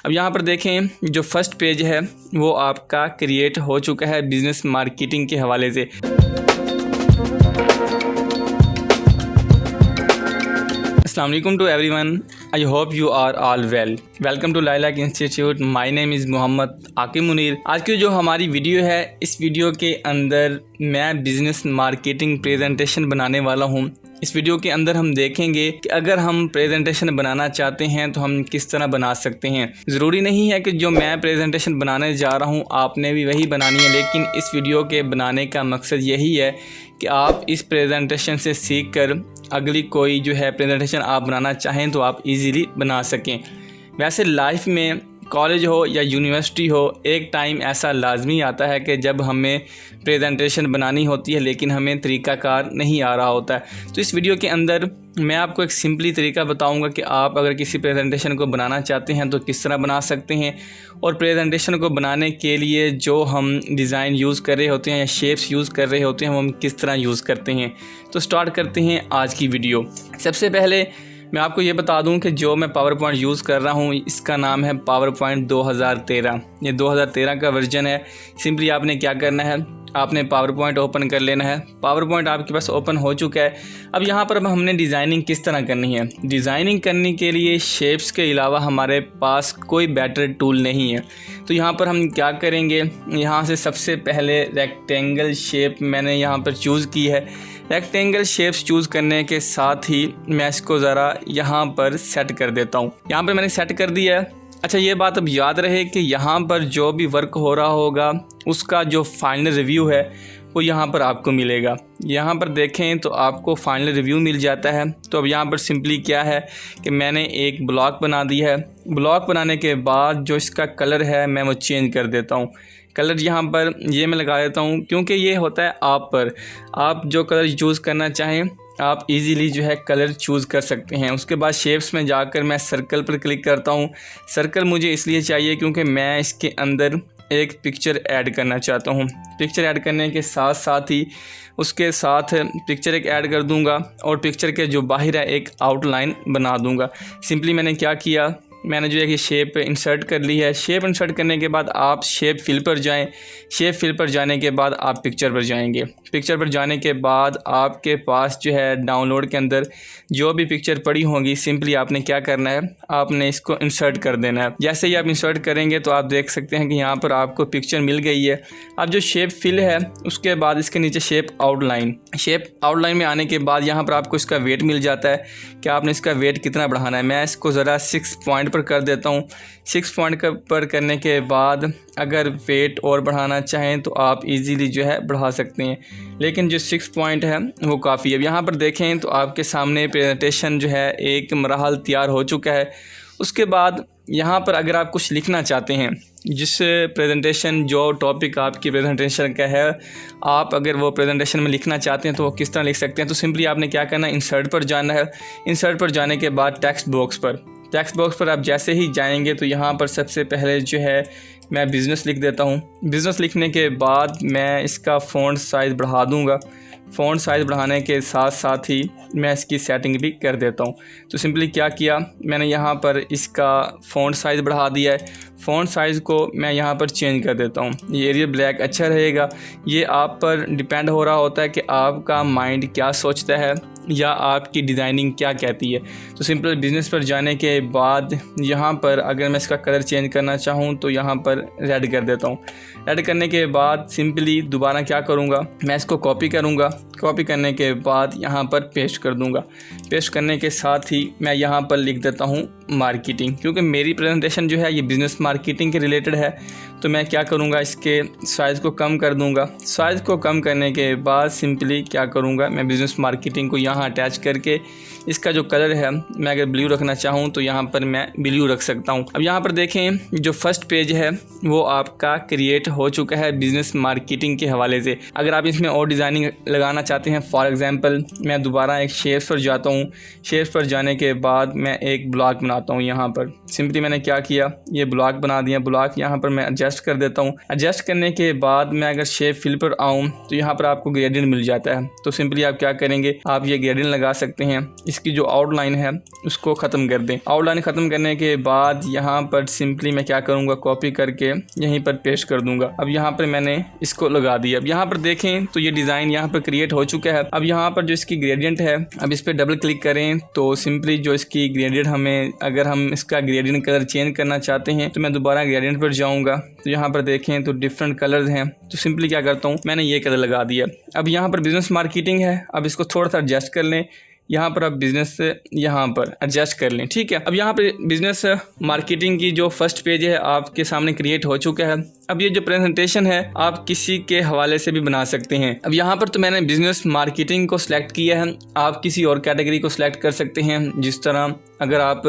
अब यहाँ पर देखें जो फर्स्ट पेज है वो आपका क्रिएट हो चुका है बिजनेस मार्केटिंग के हवाले से। अस्सलाम वालेकुम to everyone, I hope you are all well. Welcome to Lilac Institute. My name is Mohammad Aqib Munir. आज की जो हमारी वीडियो है, इस वीडियो के अंदर मैं बिज़नेस मार्केटिंग प्रेजेंटेशन बनाने वाला हूँ। इस वीडियो के अंदर हम देखेंगे कि अगर हम प्रेजेंटेशन बनाना चाहते हैं तो हम किस तरह बना सकते हैं। ज़रूरी नहीं है कि जो मैं प्रेजेंटेशन बनाने जा रहा हूँ आपने भी वही बनानी है, लेकिन इस वीडियो के बनाने का मकसद यही है कि आप इस प्रेजेंटेशन से सीख कर अगली कोई जो है प्रेजेंटेशन आप बनाना चाहें तो आप इजीली बना सकें। वैसे लाइफ में कॉलेज हो या यूनिवर्सिटी हो, एक टाइम ऐसा लाजमी आता है कि जब हमें प्रेजेंटेशन बनानी होती है लेकिन हमें तरीक़ाकार नहीं आ रहा होता है। तो इस वीडियो के अंदर मैं आपको एक सिंपली तरीका बताऊंगा कि आप अगर किसी प्रेजेंटेशन को बनाना चाहते हैं तो किस तरह बना सकते हैं, और प्रेजेंटेशन को बनाने के लिए जो हम डिज़ाइन यूज़ कर रहे होते हैं या शेप्स यूज़ कर रहे होते हैं वो हम किस तरह यूज़ करते हैं। तो स्टार्ट करते हैं आज की वीडियो। सबसे पहले मैं आपको ये बता दूं कि जो मैं पावर पॉइंट यूज़ कर रहा हूं इसका नाम है पावर पॉइंट 2013। ये 2013 का वर्जन है। सिंपली आपने क्या करना है, आपने पावर पॉइंट ओपन कर लेना है। पावर पॉइंट आपके पास ओपन हो चुका है। अब यहाँ पर हमने डिज़ाइनिंग किस तरह करनी है। डिज़ाइनिंग करने के लिए शेप्स के अलावा हमारे पास कोई बेटर टूल नहीं है। तो यहाँ पर हम क्या करेंगे, यहाँ से सबसे पहले रेक्टेंगल शेप मैंने यहाँ पर चूज़ की है। रेक्टेंगल शेप्स चूज़ करने के साथ ही मैं इसको ज़रा यहाँ पर सेट कर देता हूँ। यहाँ पर मैंने सेट कर दिया है। अच्छा, ये बात अब याद रहे कि यहाँ पर जो भी वर्क हो रहा होगा उसका जो फाइनल रिव्यू है वो यहाँ पर आपको मिलेगा। यहाँ पर देखें तो आपको फाइनल रिव्यू मिल जाता है। तो अब यहाँ पर सिंपली क्या है कि मैंने एक ब्लॉक बना दिया है। ब्लॉक बनाने के बाद जो इसका कलर है मैं वो चेंज कर देता हूँ। कलर यहाँ पर ये मैं लगा देता हूँ क्योंकि ये होता है आप पर, आप जो कलर चूज़ करना चाहें आप इजीली जो है कलर चूज़ कर सकते हैं। उसके बाद शेप्स में जाकर मैं सर्कल पर क्लिक करता हूँ। सर्कल मुझे इसलिए चाहिए क्योंकि मैं इसके अंदर एक पिक्चर ऐड करना चाहता हूँ। पिक्चर ऐड करने के साथ साथ ही उसके साथ पिक्चर एक ऐड कर दूँगा और पिक्चर के जो बाहर है एक आउटलाइन बना दूँगा। सिंपली मैंने क्या किया, मैंने जो है कि शेप इंसर्ट कर ली है। शेप इंसर्ट करने के बाद आप शेप फिल पर जाएं। शेप फिल पर जाने के बाद आप पिक्चर पर जाएंगे। पिक्चर पर जाने के बाद आपके पास जो है डाउनलोड के अंदर जो भी पिक्चर पड़ी होंगी सिंपली आपने क्या करना है, आपने इसको इंसर्ट कर देना है। जैसे ही आप इंसर्ट करेंगे तो आप देख सकते हैं कि यहाँ पर आपको पिक्चर मिल गई है। अब जो शेप फिल है उसके बाद इसके नीचे शेप आउटलाइन में आने के बाद यहाँ पर आपको इसका वेट मिल जाता है कि आपने इसका वेट कितना बढ़ाना है। मैं इसको ज़रा 6 पॉइंट पर कर देता हूँ। 6 पॉइंट पर करने के बाद अगर वेट और बढ़ाना चाहें तो आप इजीली जो है बढ़ा सकते हैं, लेकिन जो 6 पॉइंट है वो काफ़ी है। अब यहाँ पर देखें तो आपके सामने प्रेजेंटेशन जो है एक मरहल तैयार हो चुका है। उसके बाद यहाँ पर अगर आप कुछ लिखना चाहते हैं, जिस प्रेजेंटेशन जो टॉपिक आपकी प्रेजेंटेशन का है, आप अगर वो प्रेजेंटेशन में लिखना चाहते हैं तो वो किस तरह लिख सकते हैं। तो सिंपली आपने क्या करना है, इंसर्ट पर जाना है। इंसर्ट पर जाने के बाद टेक्स्ट बॉक्स पर आप जैसे ही जाएंगे तो यहाँ पर सबसे पहले जो है मैं बिज़नेस लिख देता हूँ। बिज़नेस लिखने के बाद मैं इसका फ़ॉन्ट साइज़ बढ़ा दूँगा। फ़ॉन्ट साइज़ बढ़ाने के साथ साथ ही मैं इसकी सेटिंग भी कर देता हूँ। तो सिंपली क्या किया, मैंने यहाँ पर इसका फ़ॉन्ट साइज़ बढ़ा दिया है। फ़ॉन्ट साइज़ को मैं यहाँ पर चेंज कर देता हूँ। ये एरियल ब्लैक अच्छा रहेगा। ये आप पर डिपेंड हो रहा होता है कि आपका माइंड क्या सोचता है या आपकी डिज़ाइनिंग क्या कहती है। तो सिंपल बिज़नेस पर जाने के बाद यहाँ पर अगर मैं इसका कलर चेंज करना चाहूँ तो यहाँ पर रेड कर देता हूँ। रेड करने के बाद सिंपली दोबारा क्या करूँगा, मैं इसको कॉपी करूँगा। कॉपी करने के बाद यहाँ पर पेस्ट कर दूँगा। पेस्ट करने के साथ ही मैं यहाँ पर लिख देता हूँ मार्केटिंग, क्योंकि मेरी प्रेजेंटेशन जो है ये बिज़नेस मार्केटिंग के रिलेटेड है। तो मैं क्या करूँगा, इसके साइज़ को कम कर दूँगा। साइज़ को कम करने के बाद सिंपली क्या करूँगा, मैं बिज़नेस मार्केटिंग को यहाँ अटैच करके इसका जो कलर है मैं अगर ब्लू रखना चाहूँ तो यहाँ पर मैं ब्लू रख सकता हूँ। अब यहाँ पर देखें जो फर्स्ट पेज है वो आपका क्रिएट हो चुका है बिज़नेस मार्केटिंग के हवाले से। अगर आप इसमें और डिज़ाइनिंग लगाना चाहते हैं। फॉर एग्ज़ाम्पल मैं दोबारा एक शेप्स पर जाता हूँ। शेप्स पर जाने के बाद मैं एक ब्लॉक बनाता हूँ। यहाँ पर सिंपली मैंने क्या किया, ये ब्लॉक बना दिया। ब्लॉक यहाँ पर मैं एडजस्ट कर देता हूँ। एडजस्ट करने के बाद मैं अगर शेप फिल पर आऊँ तो यहाँ पर आपको ग्रेडियंट मिल जाता है। तो सिंपली आप क्या करेंगे, आप ये ग्रेडियंट लगा सकते हैं। इसकी जो आउटलाइन है उसको ख़त्म कर दें। आउटलाइन ख़त्म करने के बाद यहाँ पर सिंपली मैं क्या करूँगा, कॉपी करके यहीं पर पेस्ट कर दूँगा। अब यहाँ पर मैंने इसको लगा दिया। अब यहाँ पर देखें तो ये डिज़ाइन यहाँ पर क्रिएट हो चुका है। अब यहाँ पर जो इसकी ग्रेडियंट है, अब इस पर डबल क्लिक करें तो सिंपली जो इसकी ग्रेडियंट हमें, अगर हम इसका ग्रेडियंट कलर चेंज करना चाहते हैं तो मैं दोबारा ग्रेडियंट पर जाऊँगा। तो यहाँ पर देखें तो डिफरेंट कलर्स हैं। तो सिंपली क्या करता हूँ, मैंने ये कलर लगा दिया। अब यहाँ पर बिज़नेस मार्केटिंग है, अब इसको थोड़ा सा एडजस्ट कर लें। यहाँ पर आप बिज़नेस से यहाँ पर एडजस्ट कर लें, ठीक है। अब यहाँ पर बिज़नेस मार्केटिंग की जो फर्स्ट पेज है आपके सामने क्रिएट हो चुका है। अब ये जो प्रेजेंटेशन है आप किसी के हवाले से भी बना सकते हैं। अब यहाँ पर तो मैंने बिज़नेस मार्केटिंग को सिलेक्ट किया है, आप किसी और कैटेगरी को सिलेक्ट कर सकते हैं। जिस तरह अगर आप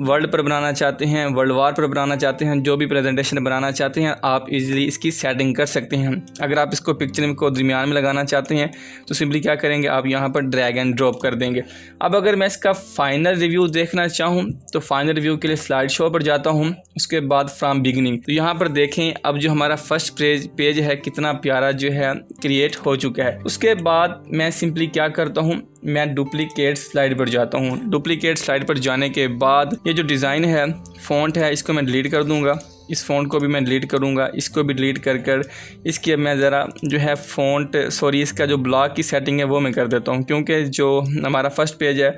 वर्ल्ड पर बनाना चाहते हैं, वर्ल्ड वार पर बनाना चाहते हैं, जो भी प्रेजेंटेशन बनाना चाहते हैं आप इजीली इसकी सेटिंग कर सकते हैं। अगर आप इसको पिक्चर को दरमियान में लगाना चाहते हैं तो सिंपली क्या करेंगे, आप यहाँ पर ड्रैग एंड ड्रॉप कर देंगे। अब अगर मैं इसका फाइनल रिव्यू देखना चाहूँ तो फाइनल रिव्यू के लिए स्लाइड शो पर जाता हूँ। उसके बाद फ्रॉम बिगिनिंग, तो यहाँ पर देखें अब जो हमारा फर्स्ट पेज है कितना प्यारा जो है क्रिएट हो चुका है। उसके बाद मैं सिंपली क्या करता हूँ, मैं डुप्लीकेट स्लाइड पर जाता हूँ। डुप्लीकेट स्लाइड पर जाने के बाद ये जो डिज़ाइन है, फ़ॉन्ट है, इसको मैं डिलीट कर दूँगा। इस फ़ॉन्ट को भी मैं डिलीट करूँगा, इसको भी डिलीट कर इसके मैं ज़रा जो है इसका जो ब्लॉक की सेटिंग है वो मैं कर देता हूँ, क्योंकि जो हमारा फर्स्ट पेज है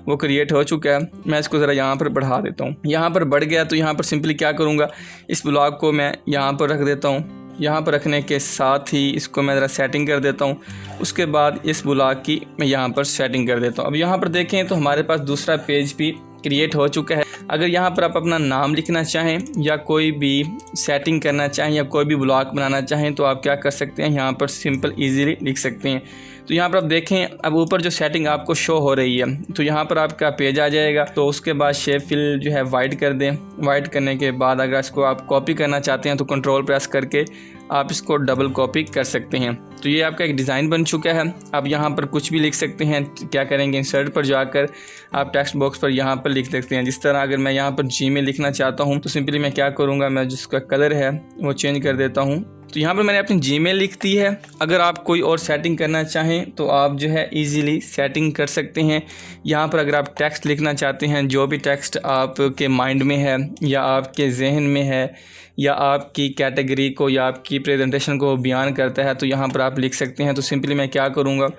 वो क्रिएट हो चुका है। मैं इसको ज़रा यहाँ पर बढ़ा देता हूँ। यहाँ पर बढ़ गया तो यहाँ पर सिंपली क्या करूँगा, इस ब्लॉक को मैं यहाँ पर रख देता हूँ। यहाँ पर रखने के साथ ही इसको मैं ज़रा सेटिंग कर देता हूँ। उसके बाद इस ब्लॉक की मैं यहाँ पर सेटिंग कर देता हूँ। अब यहाँ पर देखें तो हमारे पास दूसरा पेज भी क्रिएट हो चुका है। अगर यहाँ पर आप अपना नाम लिखना चाहें या कोई भी सेटिंग करना चाहें या कोई भी ब्लॉक बनाना चाहें तो आप क्या कर सकते हैं, यहाँ पर सिंपल इजीली लिख सकते हैं। तो यहाँ पर आप देखें अब ऊपर जो सेटिंग आपको शो हो रही है तो यहाँ पर आपका पेज आ जाएगा। तो उसके बाद शेप फिल जो है वाइट कर दें। वाइट करने के बाद अगर इसको आप कॉपी करना चाहते हैं तो कंट्रोल प्रेस करके आप इसको डबल कॉपी कर सकते हैं। तो ये आपका एक डिज़ाइन बन चुका है। आप यहाँ पर कुछ भी लिख सकते हैं। क्या करेंगे, इंसर्ट पर जाकर आप टेक्स्ट बॉक्स पर यहाँ पर लिख सकते हैं। जिस तरह अगर मैं यहाँ पर जीमेल लिखना चाहता हूँ तो सिंपली मैं क्या करूँगा, मैं जिसका कलर है वो चेंज कर देता हूँ। तो यहाँ पर मैंने अपनी जीमेल लिख दी है। अगर आप कोई और सेटिंग करना चाहें तो आप जो है इजीली सेटिंग कर सकते हैं। यहाँ पर अगर आप टेक्स्ट लिखना चाहते हैं, जो भी टेक्स्ट आपके माइंड में है या आपके जहन में है या आपकी कैटेगरी को या आपकी प्रेजेंटेशन को बयान करता है तो यहाँ पर आप लिख सकते हैं। तो सिंपली मैं क्या करूँगा,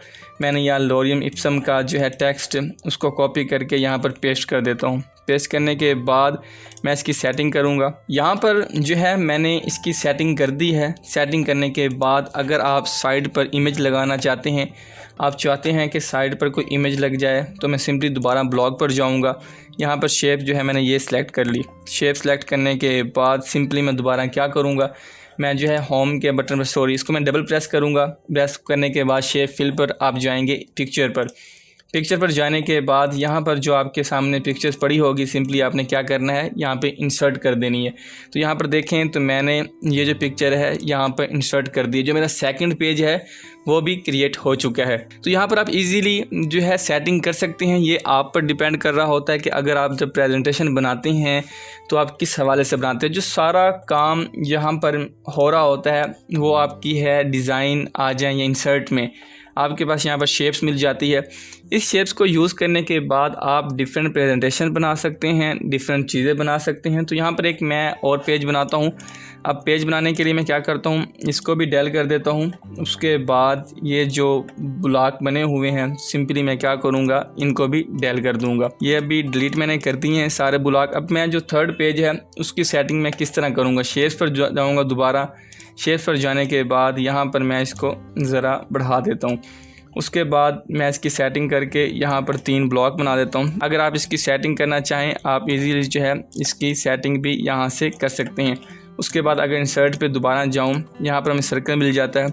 मैंने यहाँ लोरियम इप्सम का जो है टेक्स्ट उसको कॉपी करके यहाँ पर पेस्ट कर देता हूँ। पेस्ट करने के बाद मैं इसकी सेटिंग करूँगा। यहाँ पर जो है मैंने इसकी सेटिंग कर दी है। सेटिंग करने के बाद अगर आप साइड पर इमेज लगाना चाहते हैं, आप चाहते हैं कि साइड पर कोई इमेज लग जाए, तो मैं सिंपली दोबारा ब्लॉक पर जाऊँगा। यहाँ पर शेप जो है मैंने ये सिलेक्ट कर ली। शेप सिलेक्ट करने के बाद सिंपली मैं दोबारा क्या करूँगा, मैं जो है होम के बटन पर इसको मैं डबल प्रेस करूँगा। प्रेस करने के बाद शेप फिल पर आप जाएंगे पिक्चर पर। पिक्चर पर जाने के बाद यहाँ पर जो आपके सामने पिक्चर्स पड़ी होगी सिंपली आपने क्या करना है, यहाँ पे इंसर्ट कर देनी है। तो यहाँ पर देखें तो मैंने ये जो पिक्चर है यहाँ पर इंसर्ट कर दी। जो मेरा सेकंड पेज है वो भी क्रिएट हो चुका है। तो यहाँ पर आप इजीली जो है सेटिंग कर सकते हैं। ये आप पर डिपेंड कर रहा होता है कि अगर आप जब प्रेजेंटेशन बनाते हैं तो आप किस हवाले से बनाते हैं। जो सारा काम यहाँ पर हो रहा होता है वो आपकी है डिज़ाइन आ जाए या इंसर्ट में आपके पास यहाँ पर शेप्स मिल जाती है। इस शेप्स को यूज़ करने के बाद आप डिफरेंट प्रेजेंटेशन बना सकते हैं, डिफरेंट चीज़ें बना सकते हैं। तो यहाँ पर एक मैं और पेज बनाता हूँ। अब पेज बनाने के लिए मैं क्या करता हूँ, इसको भी डेल कर देता हूँ। उसके बाद ये जो ब्लॉक बने हुए हैं सिंपली मैं क्या करूँगा, इनको भी डेल कर दूँगा। ये अभी डिलीट मैंने कर दिए हैं सारे ब्लॉक। अब मैं जो थर्ड पेज है उसकी सेटिंग मैं किस तरह करूँगा, शेप्स पर जाऊँगा दोबारा। शेप्स पर जाने के बाद यहाँ पर मैं इसको ज़रा बढ़ा देता हूँ। उसके बाद मैं इसकी सेटिंग करके यहाँ पर 3 ब्लॉक बना देता हूँ। अगर आप इसकी सेटिंग करना चाहें आप इजीली जो है इसकी सेटिंग भी यहाँ से कर सकते हैं। उसके बाद अगर इंसर्ट पे दोबारा जाऊँ, यहाँ पर हमें सर्कल मिल जाता है।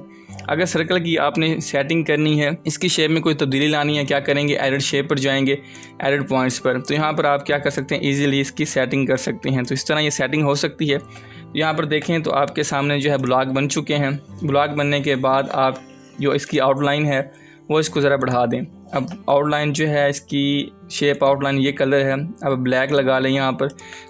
अगर सर्कल की आपने सेटिंग करनी है, इसकी शेप में कोई तब्दीली लानी है, क्या करेंगे, एडिट शेप पर जाएंगे, एडिट पॉइंट्स पर। तो यहाँ पर आप क्या कर सकते हैं, ईजिली इसकी सेटिंग कर सकते हैं। तो इस तरह ये सेटिंग हो सकती है। यहाँ पर देखें तो आपके सामने जो है ब्लॉक बन चुके हैं। ब्लॉक बनने के बाद आप जो इसकी आउटलाइन है वो इसको ज़रा बढ़ा दें। अब आउटलाइन जो है इसकी शेप आउटलाइन ये कलर है, अब ब्लैक लगा लें यहाँ पर,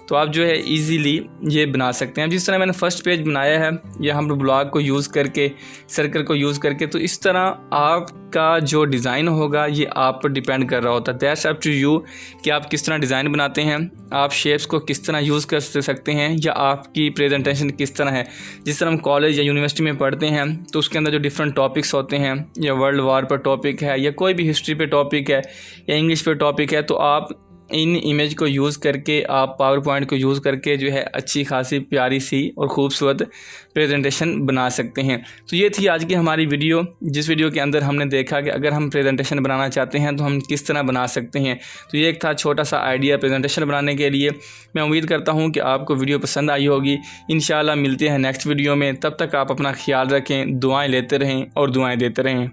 तो आप जो है इजीली ये बना सकते हैं। जिस तरह मैंने फर्स्ट पेज बनाया है या हम ब्लॉक को यूज़ करके, सर्कल को यूज़ करके, तो इस तरह आपका जो डिज़ाइन होगा ये आप पर डिपेंड कर रहा होता है। दैट्स अप टू यू कि आप किस तरह डिज़ाइन बनाते हैं, आप शेप्स को किस तरह यूज़ कर सकते हैं, या आपकी प्रेजेंटेशन किस तरह है। जिस तरह हम कॉलेज या यूनिवर्सिटी में पढ़ते हैं तो उसके अंदर जो डिफरेंट टॉपिक्स होते हैं, या वर्ल्ड वार पर टॉपिक है, या कोई भी हिस्ट्री पे टॉपिक है, या इंग्लिश पे टॉपिक है, तो आप इन इमेज को यूज़ करके, आप पावर पॉइंट को यूज़ करके जो है अच्छी खासी प्यारी सी और ख़ूबसूरत प्रेजेंटेशन बना सकते हैं। तो ये थी आज की हमारी वीडियो, जिस वीडियो के अंदर हमने देखा कि अगर हम प्रेजेंटेशन बनाना चाहते हैं तो हम किस तरह बना सकते हैं। तो ये एक था छोटा सा आइडिया प्रेजेंटेशन बनाने के लिए। मैं उम्मीद करता हूँ कि आपको वीडियो पसंद आई होगी। इंशाल्लाह मिलते हैं नेक्स्ट वीडियो में, तब तक आप अपना ख्याल रखें, दुआएँ लेते रहें और दुआएँ देते रहें।